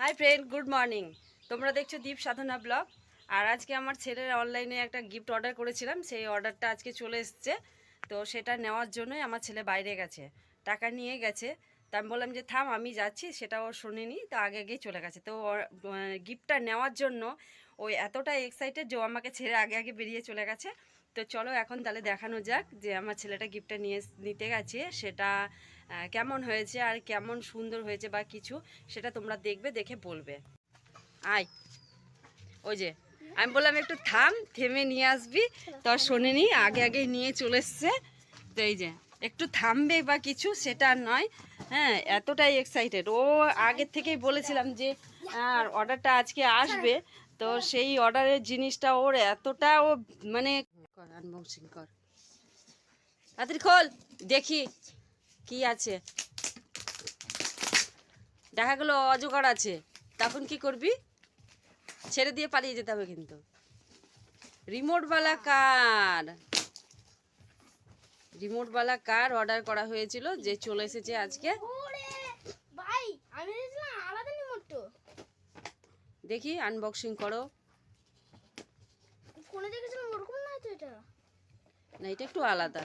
Hi friend, good morning. তোমরা দেখছো দীপ সাধনা blog. আর আজকে আমার ছেলের অনলাইনে একটা গিফট অর্ডার করেছিলাম, সেই অর্ডারটা আজকে চলে এসছে। তো সেটা নেওয়ার জন্যই আমার ছেলে বাইরে গেছে, টাকা নিয়ে গেছে। তা আমি বললাম যে থাম, আমি যাচ্ছি, সেটা ও শোনেনি, তো আগে আগেই চলে গেছে। তো গিফটটা নেওয়ার জন্য ওই এতটা এক্সাইটেড যে ও আমাকে ছেড়ে আগে আগে বেরিয়ে চলে গেছে। তো চলো এখন তাহলে দেখানো যাক যে আমার ছেলেটা গিফটটা নিতে গেছে, সেটা কেমন হয়েছে আর কেমন সুন্দর হয়েছে বা কিছু, সেটা তোমরা দেখবে, দেখে বলবে। আয়, ওই যে আমি বললাম একটু থাম, থেমে নিয়ে আসবি, তো আর শোনেনি, আগে আগে নিয়ে চলে এসছে। তো এই যে একটু থামবে বা কিছু, সেটা আর নয়। হ্যাঁ, এতটাই এক্সাইটেড ও। আগের থেকেই বলেছিলাম যে অর্ডারটা আজকে আসবে, তো সেই অর্ডারের জিনিসটা ওর এতটা ও মানে আনবক্সিং কর, তাড়াতাড়ি খোল দেখি কি আছে। দেখা গেলো অজগর আছে, তখন কি করবি? ছেড়ে দিয়ে পালিয়ে যেতে হবে কিন্তু। রিমোটওয়ালা কার, রিমোটওয়ালা কার অর্ডার করা হয়েছিল, যে চলে এসেছে আজকে। ভাই আমি দেখলাম আলাদা রিমোট তো। দেখি আনবক্সিং করো। কোনে দেখেছিলাম ওরকম না তো এটা। না, এটা একটু আলাদা।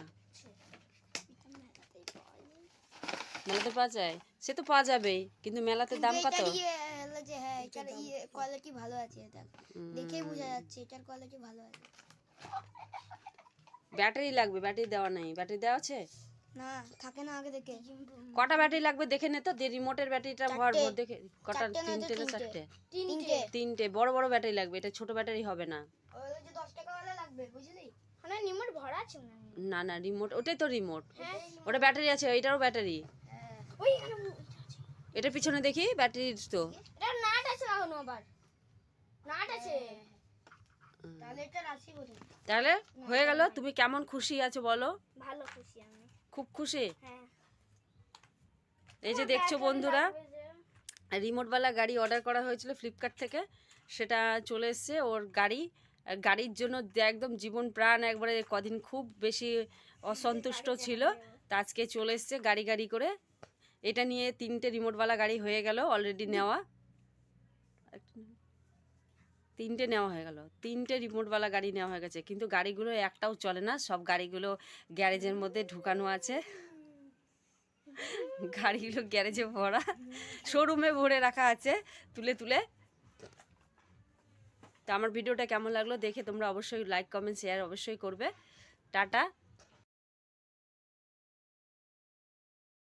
মেলাতে পাওয়া যায়, সে তো পাওয়া যাবেই, কিন্তু মেলাতে দাম কত? যে হ্যাঁ এটার কোয়ালিটি ভালো আছে, এটা দেখেই বোঝা যাচ্ছে এটার কোয়ালিটি ভালো আছে। ব্যাটারি লাগবে, ব্যাটারি দেওয়া নাই। ব্যাটারি দেওয়া আছে না, থাকে না আগে দেখে। কটা ব্যাটারি লাগবে দেখে নে তো, রিমোটের ব্যাটারিটা ভর ভর দেখে। কটা? তিনটে না চারটে? তিনটে বড় বড় ব্যাটারি লাগবে, এটা ছোট ব্যাটারি হবে না। ওই যে 10 টাকা ওয়ালা লাগবে, বুঝলি? মানে রিমোট ভরা আছে না? না না, রিমোট ওটাই তো রিমোট। ওটা ব্যাটারি আছে, এটারও ব্যাটারি। ওই এটার পিছনে দেখি ব্যাটারি তো। এটা নাট আছে লাগানো, আবার নাট আছে। তাহলে এটা রাশি বলি। তাহলে হয়ে গেল। তুমি কেমন খুশি আছো বলো? ভালো খুশি আমি, খুব খুশি। হ্যাঁ। এই যে দেখছো বন্ধুরা, রিমোটওয়ালা গাড়ি অর্ডার করা হয়েছিল ফ্লিপকার্ট থেকে, সেটা চলে এসছে। ওর গাড়ির জন্য একদম জীবন প্রাণ একবারে কদিন খুব বেশি অসন্তুষ্ট ছিল, তা আজকে চলে এসছে গাড়ি গাড়ি করে। এটা নিয়ে 3টে রিমোটওয়ালা গাড়ি হয়ে গেল অলরেডি নেওয়া। 3টে নেওয়া হয়ে গেল, 3টে রিমোটওয়ালা গাড়ি নেওয়া হয়ে গেছে, কিন্তু গাড়িগুলো একটাও চলে না। সব গাড়িগুলো গ্যারেজের মধ্যে ঢুকানো আছে, গাড়িগুলো গ্যারেজে ভরা, শোরুমে ভরে রাখা আছে তুলে তুলে। তো আমার ভিডিওটা কেমন লাগলো দেখে তোমরা অবশ্যই লাইক কমেন্ট শেয়ার অবশ্যই করবে। টাটা।